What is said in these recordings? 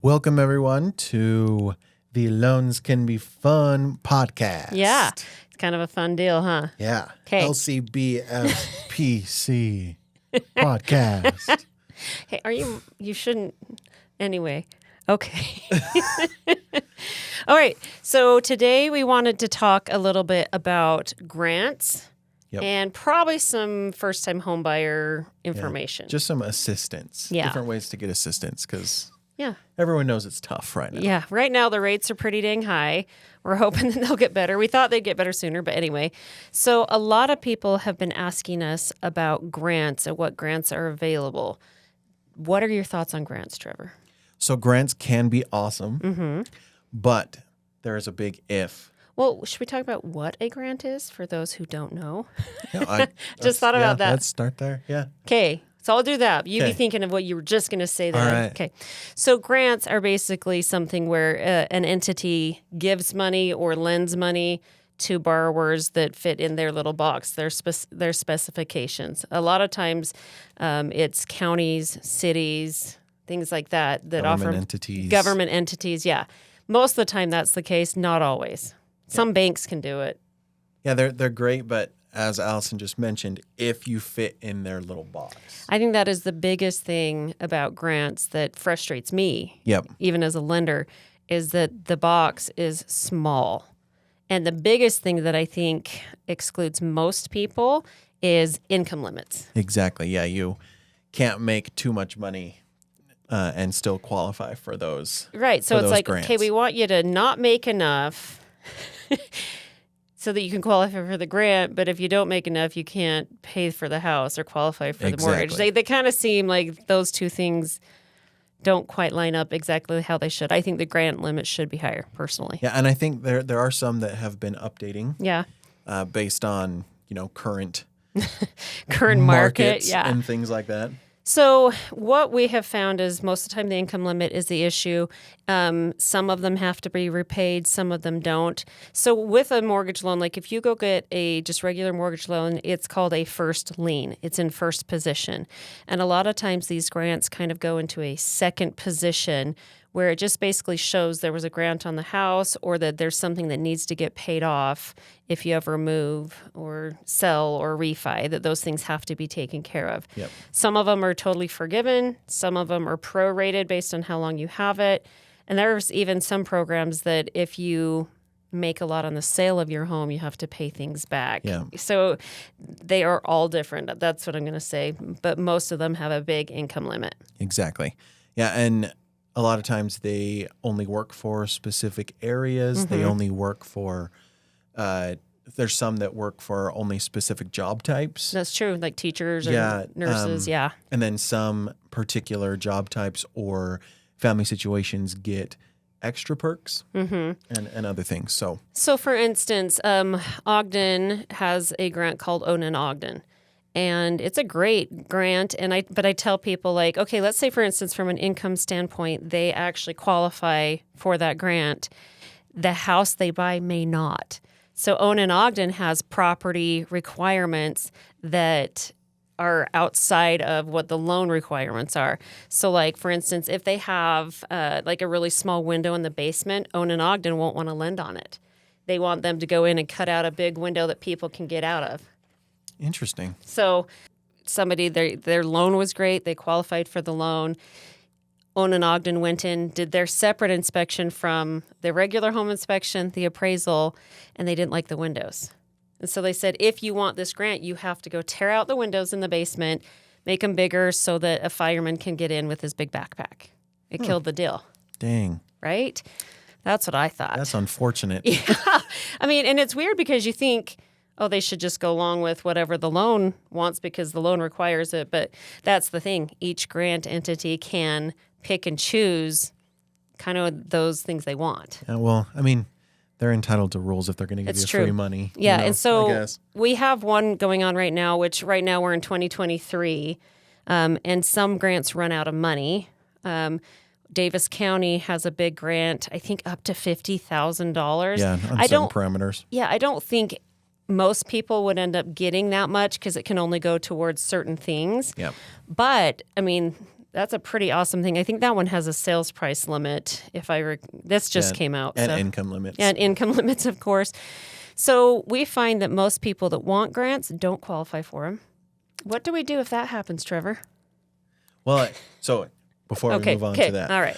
Welcome, everyone, to the Loans Can Be Fun podcast. Yeah. It's kind of a fun deal, huh? Yeah. 'Kay. LCBFPC podcast. Hey, you shouldn't, anyway. Okay. All right. So today we wanted to talk a little bit about grants and probably some first-time homebuyer information. Just some assistance. Yeah. Different ways to get assistance because Yeah. everyone knows it's tough right now. Yeah. Right now the rates are pretty dang high. We're hoping that they'll get better. We thought they'd get better sooner, but anyway. So a lot of people have been asking us about grants and what grants are available. What are your thoughts on grants, Trevor? So grants can be awesome, but there is a big if. Well, should we talk about what a grant is for those who don't know? Just thought about that. Let's start there. Yeah. Okay, so I'll do that. You be Okay. thinking of what you were just going to say there. All right. Okay, so grants are basically something where an entity gives money or lends money to borrowers that fit in their little box, their specifications. A lot of times it's counties, cities, things like that offer government entities. Yeah, most of the time that's the case. Not always. Some banks can do it. Yeah, they're great, but as Allison just mentioned, if you fit in their little box. I think that is the biggest thing about grants that frustrates me, Yep. even as a lender, is that the box is small. And the biggest thing that I think excludes most people is income limits. Exactly. Yeah, you can't make too much money and still qualify for those. Right. So for it's those like, grants. okay, we want you to not make enough so that you can qualify for the grant, but if you don't make enough, you can't pay for the house or qualify for the mortgage. Exactly. They kind of seem like those two things don't quite line up exactly how they should. I think the grant limit should be higher, personally. Yeah, and I think there are some that have been updating Yeah. based on current Current market. markets Yeah. and things like that. So what we have found is most of the time the income limit is the issue. Some of them have to be repaid, some of them don't. So with a mortgage loan, like if you go get a just regular mortgage loan, it's called a first lien. It's in first position. And a lot of times these grants kind of go into a second position where it just basically shows there was a grant on the house or that there's something that needs to get paid off if you ever move or sell or refi, that those things have to be taken care of. Yep. Some of them are totally forgiven. Some of them are prorated based on how long you have it. And there's even some programs that if you make a lot on the sale of your home, you have to pay things back. Yeah. So they are all different. That's what I'm going to say. But most of them have a big income limit. Exactly. Yeah, and a lot of times they only work for specific areas. They only work for there's some that work for only specific job types. That's true, like teachers or nurses, yeah. And then some particular job types or family situations get extra perks and other things. So for instance, Ogden has a grant called Ogden. And it's a great grant. But I tell people, like, okay, let's say, for instance, from an income standpoint, they actually qualify for that grant. The house they buy may not. So Ogden has property requirements that are outside of what the loan requirements are. So, like, for instance, if they have like a really small window in the basement, Ogden won't want to lend on it. They want them to go in and cut out a big window that people can get out of. interesting. So somebody, their loan was great. They qualified for the loan. Ogden went in, did their separate inspection from the regular home inspection, the appraisal, and they didn't like the windows. And so they said, if you want this grant, you have to go tear out the windows in the basement, make them bigger so that a fireman can get in with his big backpack. It killed the deal, Dang. right? That's what I thought. That's unfortunate. Yeah. I mean, and it's weird because you think, oh, they should just go along with whatever the loan wants because the loan requires it. But that's the thing. Each grant entity can pick and choose kind of those things they want. Yeah, well, I mean, they're entitled to rules if they're going to give It's you true. free money. Yeah, I and so guess. we have one going on right now, which right now we're in 2023, and some grants run out of money. Davis County has a big grant, I think up to $50,000. Yeah, on certain parameters. Yeah, I don't think most people would end up getting that much because it can only go towards certain things. Yep. But, I mean, that's a pretty awesome thing. I think that one has a sales price limit. This just came out. And income limits. And income limits, of course. So we find that most people that want grants don't qualify for them. What do we do if that happens, Trevor? Well, so before we move on to that, all right.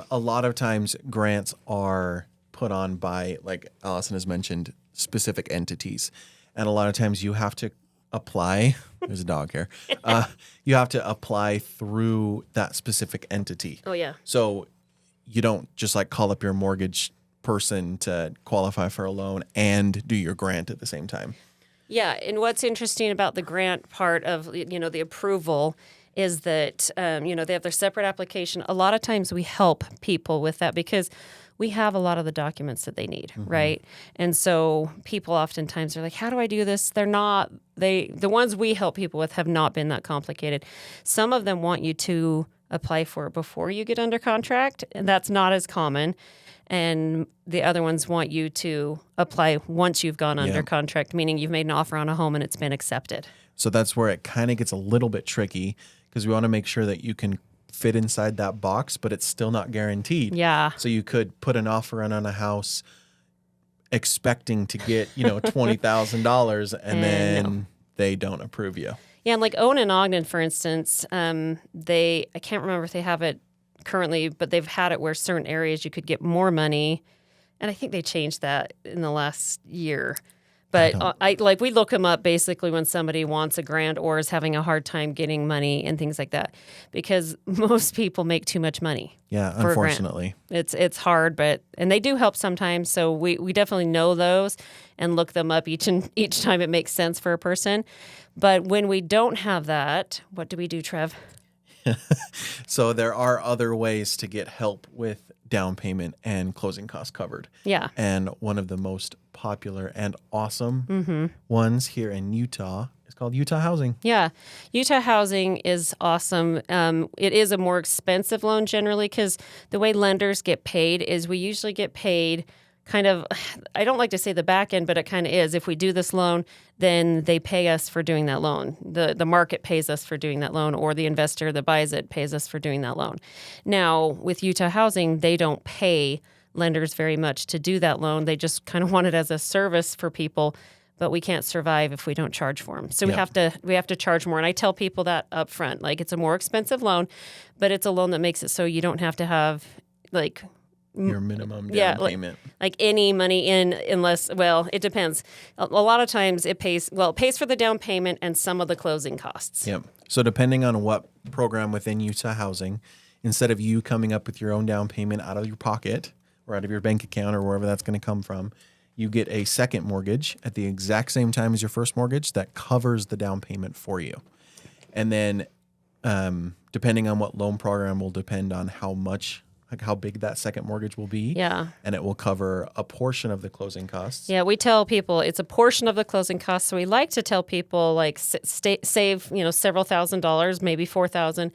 A lot of times grants are put on by, like Allison has mentioned, specific entities. And a lot of times you have to apply. There's a dog here. You have to apply through that specific entity. Oh, yeah. So you don't just like call up your mortgage person to qualify for a loan and do your grant at the same time. Yeah. And what's interesting about the grant part of, the approval is that, they have their separate application. A lot of times we help people with that because we have a lot of the documents that they need, right? And so people oftentimes are like, how do I do this? The ones we help people with have not been that complicated. Some of them want you to apply for it before you get under contract, and that's not as common. And the other ones want you to apply once you've gone under contract, meaning you've made an offer on a home and it's been accepted. So that's where it kind of gets a little bit tricky because we want to make sure that you can fit inside that box, but it's still not guaranteed. Yeah. So you could put an offer in on a house expecting to get, $20,000 and then they don't approve you. Yeah, and like Owen and Ogden, for instance, I can't remember if they have it currently, but they've had it where certain areas you could get more money. And I think they changed that in the last year. But we look them up basically when somebody wants a grant or is having a hard time getting money and things like that, because most people make too much money. Yeah, unfortunately, it's hard, and they do help sometimes. So we definitely know those and look them up each time it makes sense for a person. But when we don't have that, what do we do, Trev? So there are other ways to get help with down payment and closing costs covered. Yeah. And one of the most popular and awesome ones here in Utah is called Utah Housing. Yeah. Utah Housing is awesome. It is a more expensive loan generally because the way lenders get paid is we usually get paid kind of, I don't like to say the back end, but it kind of is. If we do this loan, then they pay us for doing that loan. The market pays us for doing that loan, or the investor that buys it pays us for doing that loan. Now, with Utah Housing, they don't pay lenders very much to do that loan. They just kind of want it as a service for people, but we can't survive if we don't charge for them. So we have to charge more. And I tell people that up front, like it's a more expensive loan, but it's a loan that makes it so you don't have to have like your minimum down payment. Like any money in, unless, well, it depends. A lot of times it pays for the down payment and some of the closing costs. Yep. So depending on what program within Utah Housing, instead of you coming up with your own down payment out of your pocket or out of your bank account or wherever that's going to come from, you get a second mortgage at the exact same time as your first mortgage that covers the down payment for you. And then depending on what loan program will depend on how big that second mortgage will be. Yeah. And it will cover a portion of the closing costs. Yeah, we tell people it's a portion of the closing costs. So we like to tell people like save, several $1,000s, maybe $4,000.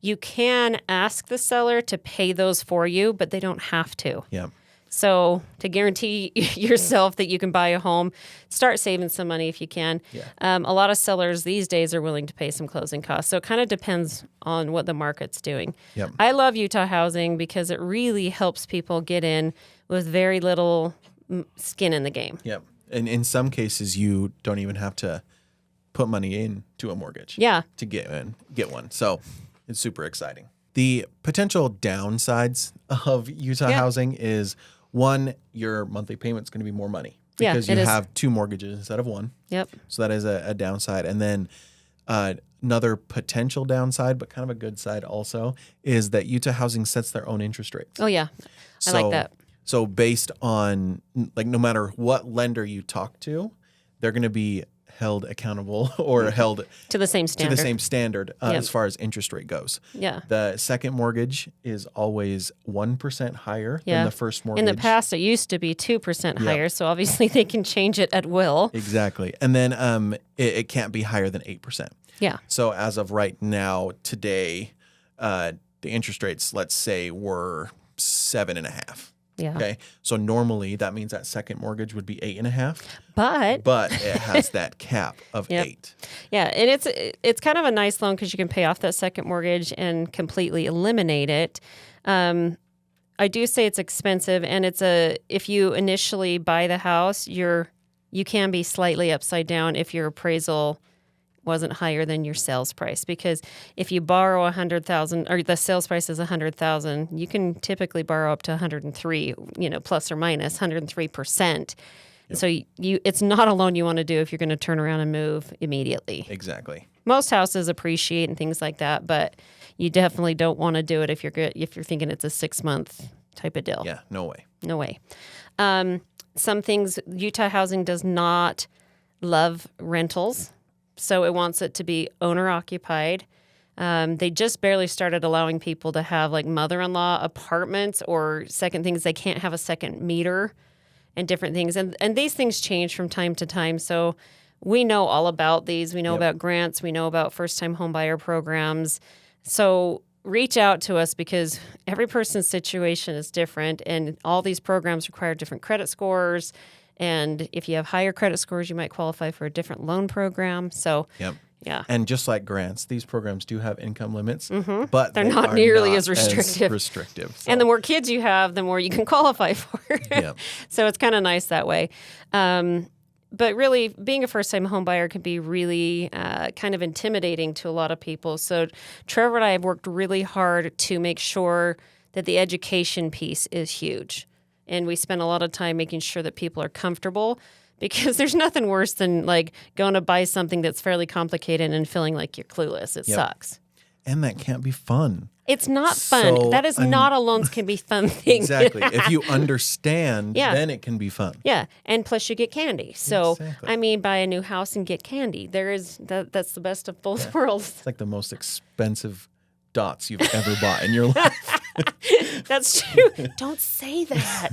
You can ask the seller to pay those for you, but they don't have to. Yeah. So to guarantee yourself that you can buy a home, start saving some money if you can. Yeah. A lot of sellers these days are willing to pay some closing costs. So it kind of depends on what the market's doing. Yep. I love Utah Housing because it really helps people get in with very little skin in the game. Yep. And in some cases, you don't even have to put money into a mortgage. Yeah. To get one. So it's super exciting. The potential downsides of Utah Housing is, one, your monthly payment's going to be more money because you have two mortgages instead of one. Yep. So that is a downside. And then another potential downside, but kind of a good side also, is that Utah Housing sets their own interest rates. Oh, yeah. I like that. So based on, like, no matter what lender you talk to, they're going to be held accountable or held to the same standard as far as interest rate goes. Yeah. The second mortgage is always 1% higher than the first mortgage. In the past, it used to be 2% higher, so obviously they can change it at will. Exactly. And then it can't be higher than 8%. Yeah. So as of right now, today, the interest rates, let's say, were 7.5%. Yeah. Okay. So normally that means that second mortgage would be 8.5, But but it has that cap of Yep. 8. yeah, and it's kind of a nice loan because you can pay off that second mortgage and completely eliminate it. I do say it's expensive, and if you initially buy the house, you can be slightly upside down if your appraisal wasn't higher than your sales price, because if you borrow 100,000 or the sales price is 100,000, you can typically borrow up to 103, plus or minus 103%. Yep. So it's not a loan you want to do if you're going to turn around and move immediately. Exactly. Most houses appreciate and things like that, but you definitely don't want to do it if you're thinking it's a 6-month type of deal. Yeah, no way. No way. Some things, Utah housing does not love rentals, so it wants it to be owner occupied. They just barely started allowing people to have like mother-in-law apartments or second things. They can't have a second meter and different things. And these things change from time to time. So we know all about these. We know about grants. We know about first-time homebuyer programs. So reach out to us because every person's situation is different, and all these programs require different credit scores. And if you have higher credit scores, you might qualify for a different loan program. So, yeah. And just like grants, these programs do have income limits, but They're they not are nearly not as restrictive. So, And the more kids you have, the more you can qualify for. So it's kind of nice that way. But really, being a first-time home buyer can be really kind of intimidating to a lot of people. So Trevor and I have worked really hard to make sure that the education piece is huge. And we spend a lot of time making sure that people are comfortable, because there's nothing worse than like going to buy something that's fairly complicated and feeling like you're clueless. It sucks. And that can't be fun. It's not fun. So that is not a loans can be fun thing. Exactly. If you understand, then it can be fun. Yeah, and plus you get candy. So Exactly. I mean, buy a new house and get candy. That's the best of both worlds. It's like the most expensive dots you've ever bought in your life. That's true. Don't say that.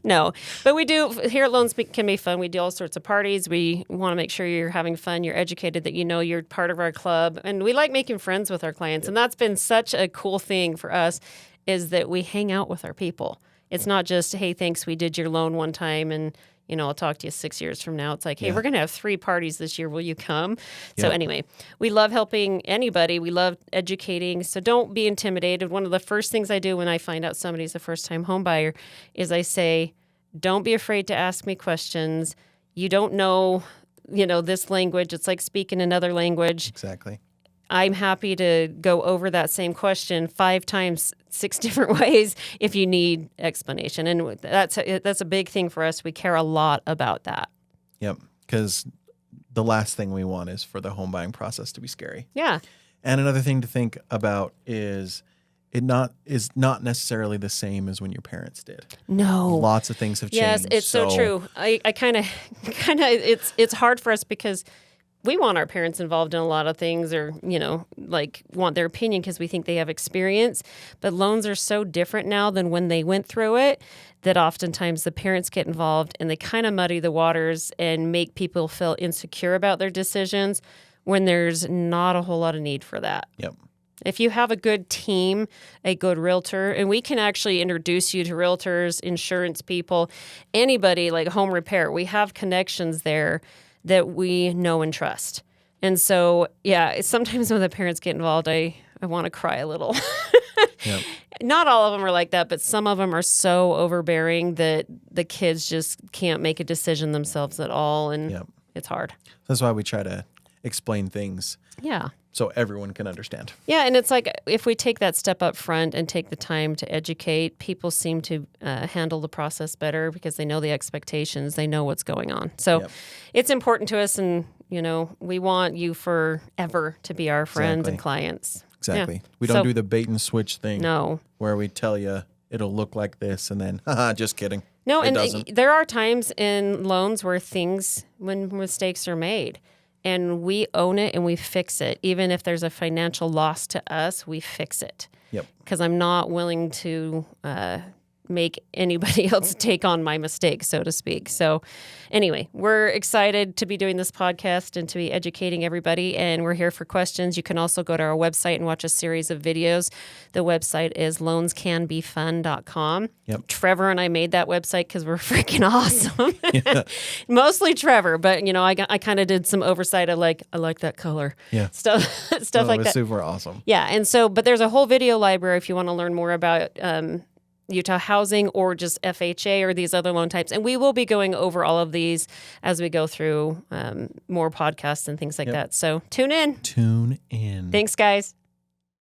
No, but we do here at Loans Can Be Fun. We do all sorts of parties. We want to make sure you're having fun. You're educated, that you know you're part of our club, and we like making friends with our clients. And that's been such a cool thing for us, is that we hang out with our people. It's not just, hey, thanks, we did your loan one time, and I'll talk to you 6 years from now. It's like, hey, we're going to have 3 parties this year. Will you come? So anyway, we love helping anybody. We love educating. So don't be intimidated. One of the first things I do when I find out somebody's a first-time home buyer is I say, don't be afraid to ask me questions. You don't know, this language. It's like speaking another language. Exactly. I'm happy to go over that same question 5 times, 6 different ways if you need explanation. And that's a big thing for us. We care a lot about that. Yep. Because the last thing we want is for the home buying process to be scary. Yeah. And another thing to think about is is not necessarily the same as when your parents did. No. Lots of things have changed. Yes, it's so true. I kind of it's hard for us because we want our parents involved in a lot of things, or, want their opinion because we think they have experience. But loans are so different now than when they went through it, that oftentimes the parents get involved and they kind of muddy the waters and make people feel insecure about their decisions when there's not a whole lot of need for that. Yep. If you have a good team, a good realtor, and we can actually introduce you to realtors, insurance people, anybody like home repair, we have connections there that we know and trust. And so, sometimes when the parents get involved, I want to cry a little. Yep. Not all of them are like that, but some of them are so overbearing that the kids just can't make a decision themselves at all, and it's hard. That's why we try to explain things. Yeah. So everyone can understand. Yeah, and it's like if we take that step up front and take the time to educate, people seem to handle the process better because they know the expectations, they know what's going on. So it's important to us, and we want you forever to be our friends and clients. Exactly. Yeah. We don't do the bait and switch thing. No. Where we tell you it'll look like this and then, just kidding. No, it and doesn't. There are times in loans when mistakes are made. And we own it and we fix it. Even if there's a financial loss to us, we fix it. Yep. Because I'm not willing to make anybody else take on my mistake, so to speak. So anyway, we're excited to be doing this podcast and to be educating everybody, and we're here for questions. You can also go to our website and watch a series of videos. The website is loanscanbefun.com. Yep. Trevor and I made that website because we're freaking awesome. Mostly Trevor, but I kind of did some oversight of I like that color. Yeah. Stuff like It was that. super awesome. Yeah, and so, but there's a whole video library if you want to learn more about Utah housing or just FHA or these other loan types. And we will be going over all of these as we go through more podcasts and things like that. So tune in. Tune in. Thanks, guys.